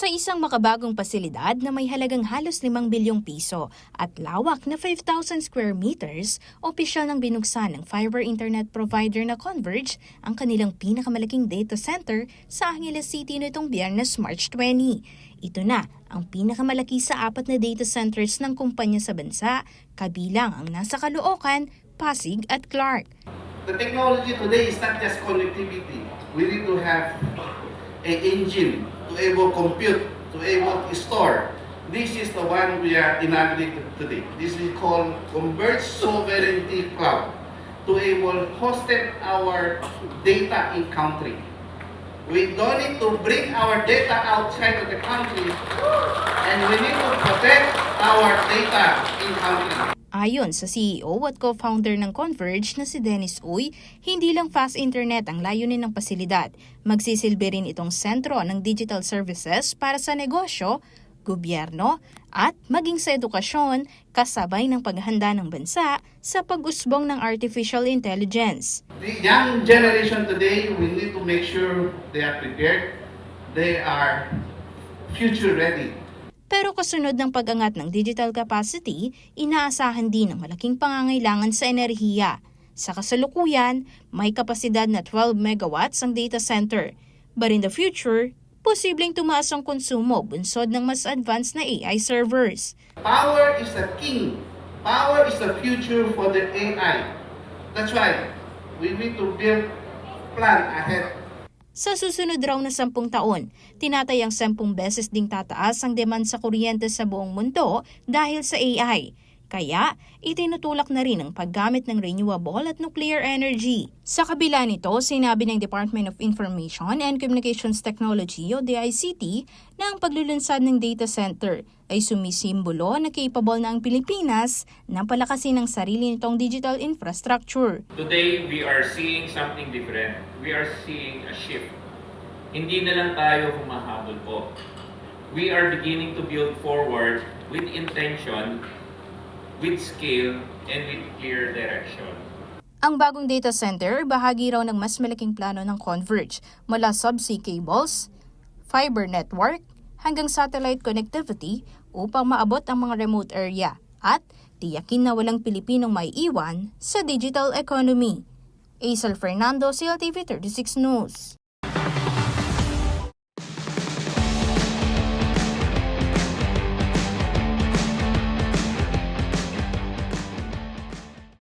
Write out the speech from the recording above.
Sa isang makabagong pasilidad na may halagang halos 5 bilyong piso at lawak na 5,000 square meters, opisyal nang binuksan ng fiber internet provider na Converge ang kanilang pinakamalaking data center sa Angeles City nitong Biyernes, March 20. Ito na ang pinakamalaki sa 4 na data centers ng kumpanya sa bansa, kabilang ang nasa Caloocan, Pasig at Clark. The technology today is not just connectivity. We need to have an engine to able compute, to able store. This is the one we are inaugurating today. This is called Converge Sovereignty Cloud, to able hosted our data in country. We don't need to bring our data outside of the country, and we need to protect our data in country. Ayon sa CEO at co-founder ng Converge na si Dennis Uy, hindi lang fast internet ang layunin ng pasilidad. Magsisilbi rin itong sentro ng digital services para sa negosyo, gobyerno, at maging sa edukasyon kasabay ng paghahanda ng bansa sa pag-usbong ng artificial intelligence. The young generation today, we need to make sure they are prepared, they are future ready. Pero kasunod ng pag-angat ng digital capacity, inaasahan din ang malaking pangangailangan sa enerhiya. Sa kasalukuyan, may kapasidad na 12 megawatts ang data center. But in the future, posibleng tumaas ang konsumo bunsod ng mas advanced na AI servers. Power is the king. Power is the future for the AI. That's why we need to build plan ahead. Sa susunod raw na 10 taon, tinatayang 10 beses ding tataas ang demand sa kuryente sa buong mundo dahil sa AI. Kaya, itinutulak na rin ang paggamit ng renewable at nuclear energy. Sa kabila nito, sinabi ng Department of Information and Communications Technology o DICT na ang paglulunsad ng data center ay sumisimbolo na capable na ang Pilipinas na palakasin ang sarili nitong digital infrastructure. Today, we are seeing something different. We are seeing a shift. Hindi na lang tayo humahabol po. We are beginning to build forward with intention, with scale, and with clear direction. Ang bagong data center, bahagi raw ng mas malaking plano ng Converge mula subsea cables, fiber network, hanggang satellite connectivity upang maabot ang mga remote area at tiyakin na walang Pilipinong maiiwan sa digital economy. Aisel Fernando, CLTV 36 News.